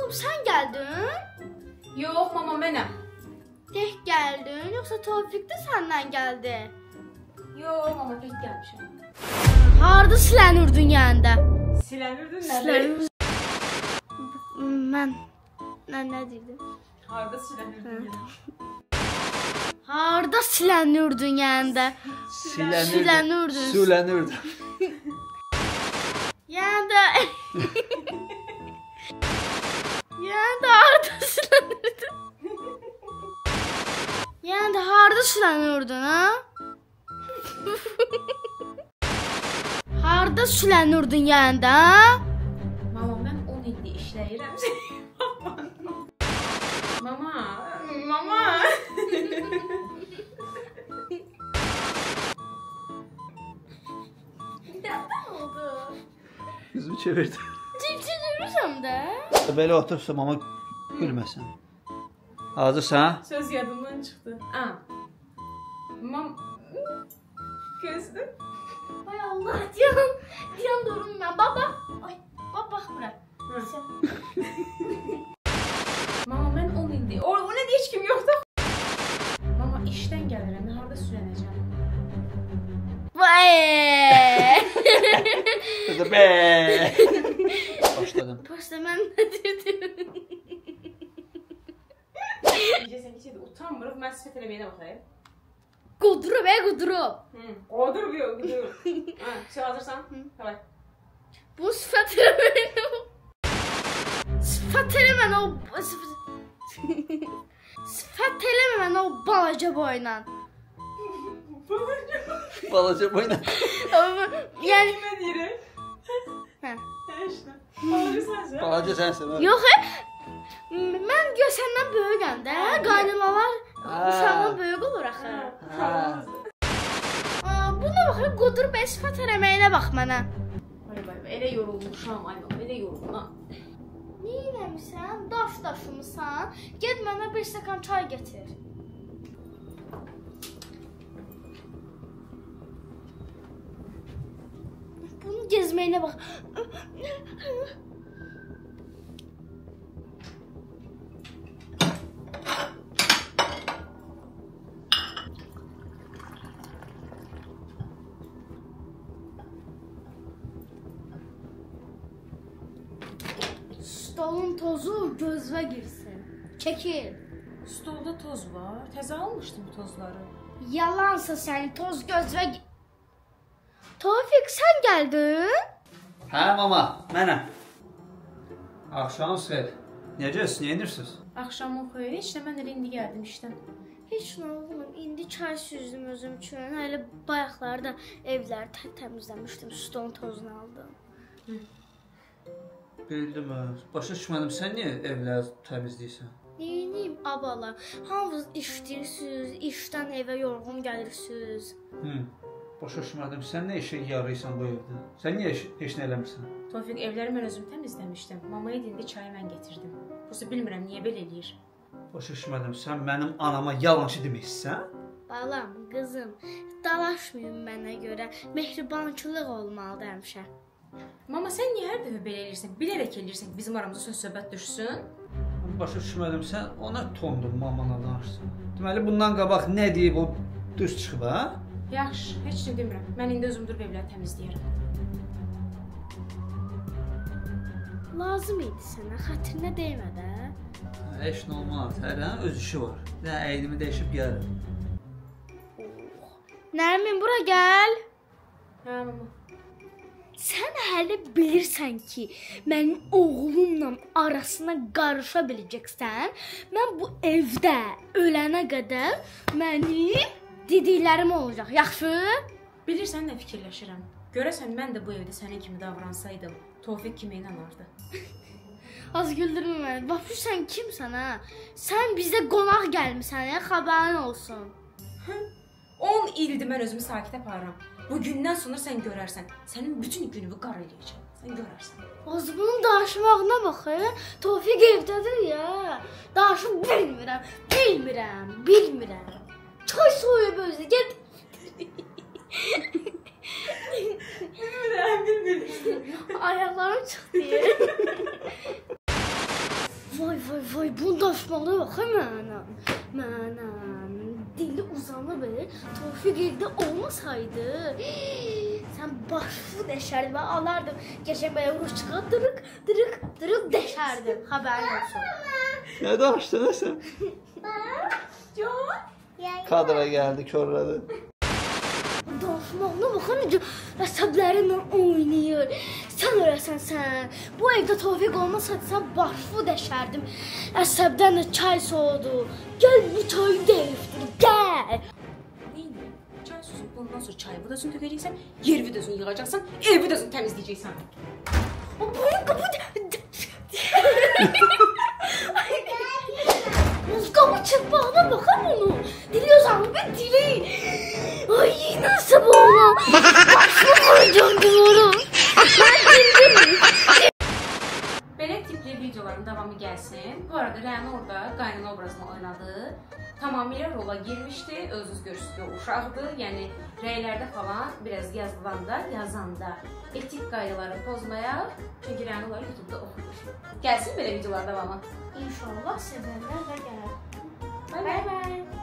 Oğlum sən gəldin? Yox, mama mənəm. Tək gəldin, yoxsa Tofiq də səndən gəldi? Yox, mama tək gəlmişəm. Harda silənürdün yəni? Silənürdün nədir? Mən nə deyirdim? Harda silənürdün? Harda silənürdün yəni? Silənürdün. Sülənürdün. Yəni Yəni harda silənürdün? Yəni harda silənürdün, ha? Harda silənürdün yəni, ha? Mama, mən 10 ildir işləyirəm. Mama. Nədən oldu? Yüzümü çevirdi. Cip-cip yürüsəm də. Belə otursam ama gülməsən. Hazırsan? Söz yadımdan çıxdı. Gözlüm. Ay Allah, diyan durum mən. Baba. Ay, bax bura. Mama, mən 10 ildir. O nədir, heç kim yoxdur. Mama, işdən gəlirəm, harda sürənəcəm? Vay! Başladım. Başda mən nə dedim? Sən keçədə utanmırıq, mən sifət eləməyinə baxayım. Qudurub, qudurub. Qudurub yox, qudurub. Hazırsan? Davay. Bu sifət eləməyinə Sifət eləməyinə Sifət eləməyinə o balaca boyla. Balaca boyla. Yəni Nə deyirəm? Hə. İşte. Balaca sənsən. Balaca sənsən. Yox, mən gör səndən böyükəm də. Qaynanalar uşaqdan böyük olur axı. Buna baxır, qudurub sifət eləməyinə bax mənə. Vay, elə yorulmuşam, ay mama, elə yorulmuşam. Neyləmişsən? Daşımısan? Get mənə bir stəkan çay getir. Bunun gezməyinə bax. Stolun tozu gözvə girsin. Çəkil. Stolda toz var. Təzə almışdım tozları. Yalansa səni toz gözvə... Tofiq, sən gəldin? Hə mama, mənəm. Axşamınız xeyir. Necəsiz, nə edirsiniz? Axşamın xeyri, işte mən elə indi gəldim işdən. Heç nə oğlum, indi çay süzdüm özüm üçün. Hələ bayaqlarda evləri təmizləmişdim, stolun tozunu aldım. Bildim, başa düşmədim. Sən niyə evləri təmizləyirsən? Neyiniyim, abala? Hamınız işləyirsiniz, işdən evə yorğun gəlirsiniz. Başa düşmədim. Sən nə işə yarayırsan bu evdə? Sən niyə heç nə eləmirsən? Tofiq, evləri mən özüm təmizləmişdim. Mamaya indi çayı mən getirdim. Prosta bilmirəm niyə belə eləyir. Başa düşmədim. Sən mənim anama yalançı deməksən? Balam, qızım, dalaşmayın mənə görə. Mehribançılıq olmalıdır həmişə. Mama, sən niyə hər dəfə belə eləyirsən? Bilərək eləyirsən ki, bizim aramızda söz-söhbət düşsün? Başa düşmədim. Sən ona tondun mamana danışsan. Deməli, bundan qabaq nə deyib o düz çıxıb, ha? Yaxşı, heç nə demirəm. Mən indi özüm durub evləri təmizləyirəm. Lazım idi sənə, xətrinə deymə də. Heç nə olmaz. Hər öz işi var. Əynimi dəyişib gəlir. Nərmin, bura gəl. Hə, mama. Sən hələ bilirsən ki, mənim oğlumla arasına qarışa biləcəksən. Mən bu evdə ölənə qədər mənim dediklərim olacaq, yaxşı? Bilirsən nə fikirləşirəm? Görəsən mən də bu evdə sənin kimi davransaydım, Tofiq kimi inanardı. Az güldürmə məni. Bax, sən kimsən, ha? Sən bizə qonaq gəlmisən, ya, xəbərin olsun. 10 ildir mən özümü sakit aparıram. Bu gündən sonra sən görərsən. Sənin bütün günümü qara eləyəcəm. Sən görərsən. Az bunun danışmağına bax, Tofiq evdədir ya. Danışım bilmirəm. Çay soyub özü, get. Bilmirəm. Ayaqlarım çıxdı. Ay, bunu danışmalı yox mənə. Dili uzanıb, Tofiq evdə olmasaydı, sən başını dəşərdin və alardım. Geçən belə ruçqa dırıq dəşərdim. Xəbərin olsun. Nə danışdın sən? Kadra gəldi, körlədi. Danışmağına baxan necə əsəblərimlə oynayır. Sən öləsən sən. Bu evdə Tofiq olmasaydı sən başını dəşərdim. Əsəbdən də çay soğudu. Gəl bu çayı dəyişdir, gəl. Neyini? Çay süzüb bundan sonra çayı da özün tökəcəksən, yervi də özün yığacaqsan, evi də özün təmizləyəcəksən. Bunun qapı... Qapı çırpağına baxan onu. Dili uzanıb və dili. Ay, nasıl bu ona? Başını qoyacaq duvara. Belə tipli videoların davamı gəlsin. Bu arada Rəna orada qaynana obrazını oynadı. Tamamilə rola girmişdi. Özünüz görürsünüz ki, o uşaqdır. Yəni rəylərdə falan biraz yazanda etik qaydaları pozmayaq. Çünki Rəna onları YouTube'da oxuyur. Gəlsin belə videolar davamı. İnşallah sevənlər və gələr. Bye bye.